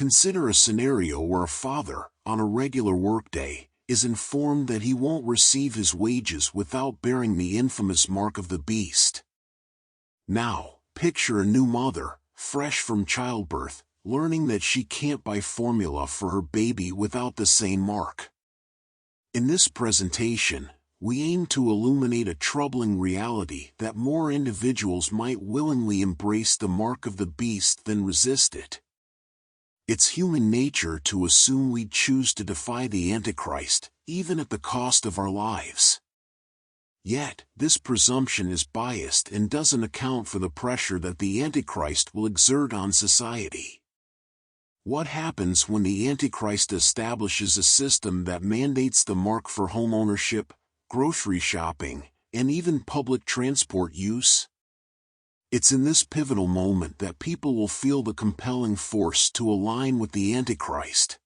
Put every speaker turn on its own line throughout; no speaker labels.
Consider a scenario where a father, on a regular workday, is informed that he won't receive his wages without bearing the infamous mark of the beast. Now, picture a new mother, fresh from childbirth, learning that she can't buy formula for her baby without the same mark. In this presentation, we aim to illuminate a troubling reality that more individuals might willingly embrace the mark of the beast than resist it. It's human nature to assume we'd choose to defy the Antichrist, even at the cost of our lives. Yet, this presumption is biased and doesn't account for the pressure that the Antichrist will exert on society. What happens when the Antichrist establishes a system that mandates the mark for home ownership, grocery shopping, and even public transport use? It's in this pivotal moment that people will feel the compelling force to align with the Antichrist.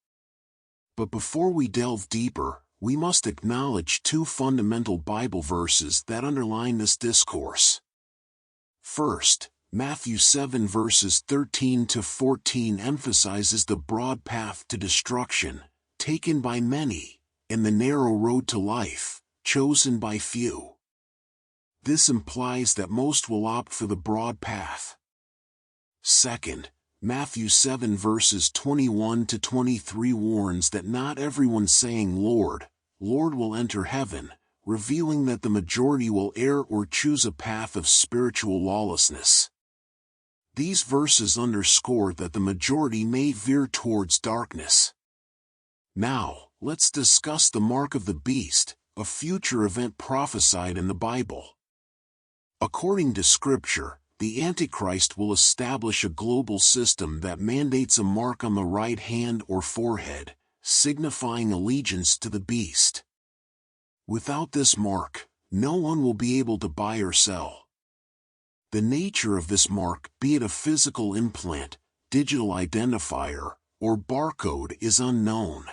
But before we delve deeper, we must acknowledge two fundamental Bible verses that underline this discourse. First, Matthew 7 verses 13 to 14 emphasizes the broad path to destruction, taken by many, and the narrow road to life, chosen by few. This implies that most will opt for the broad path. Second, Matthew 7 verses 21 to 23 warns that not everyone saying "Lord, Lord" will enter heaven, revealing that the majority will err or choose a path of spiritual lawlessness. These verses underscore that the majority may veer towards darkness. Now, let's discuss the mark of the beast, a future event prophesied in the Bible. According to Scripture, the Antichrist will establish a global system that mandates a mark on the right hand or forehead, signifying allegiance to the beast. Without this mark, no one will be able to buy or sell. The nature of this mark, be it a physical implant, digital identifier, or barcode, is unknown.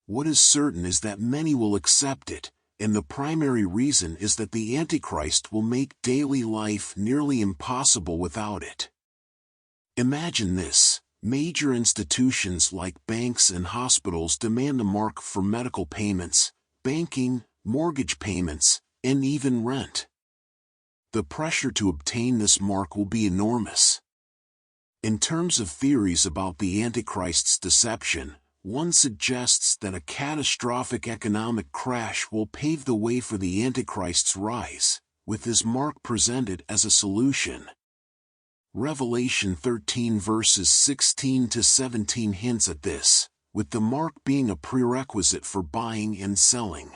What is certain is that many will accept it, and the primary reason is that the Antichrist will make daily life nearly impossible without it. Imagine this: major institutions like banks and hospitals demand a mark for medical payments, banking, mortgage payments, and even rent. The pressure to obtain this mark will be enormous. In terms of theories about the Antichrist's deception, one suggests that a catastrophic economic crash will pave the way for the Antichrist's rise, with his mark presented as a solution. Revelation 13 verses 16 to 17 hints at this, with the mark being a prerequisite for buying and selling.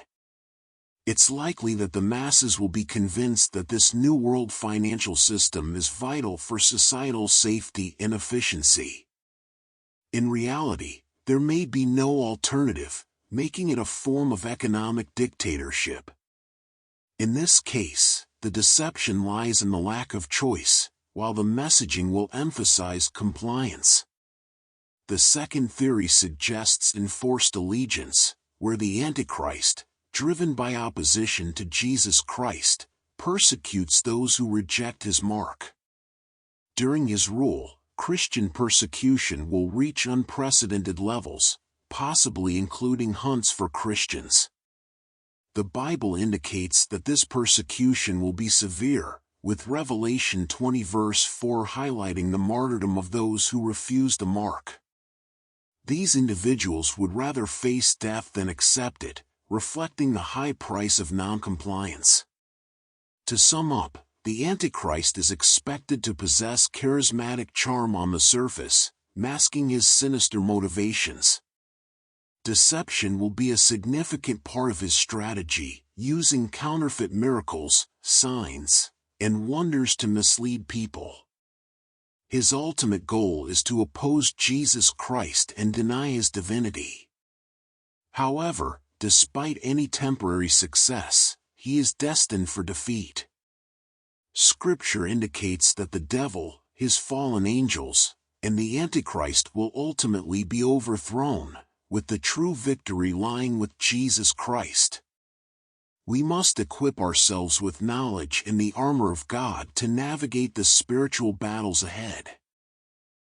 It's likely that the masses will be convinced that this new world financial system is vital for societal safety and efficiency. In reality, there may be no alternative, making it a form of economic dictatorship. In this case, the deception lies in the lack of choice, while the messaging will emphasize compliance. The second theory suggests enforced allegiance, where the Antichrist, driven by opposition to Jesus Christ, persecutes those who reject his mark. During his rule, Christian persecution will reach unprecedented levels, possibly including hunts for Christians. The Bible indicates that this persecution will be severe, with Revelation 20 verse 4 highlighting the martyrdom of those who refuse the mark. These individuals would rather face death than accept it, reflecting the high price of noncompliance. To sum up, the Antichrist is expected to possess charismatic charm on the surface, masking his sinister motivations. Deception will be a significant part of his strategy, using counterfeit miracles, signs, and wonders to mislead people. His ultimate goal is to oppose Jesus Christ and deny his divinity. However, despite any temporary success, he is destined for defeat. Scripture indicates that the devil, his fallen angels, and the Antichrist will ultimately be overthrown, with the true victory lying with Jesus Christ. We must equip ourselves with knowledge and the armor of God to navigate the spiritual battles ahead.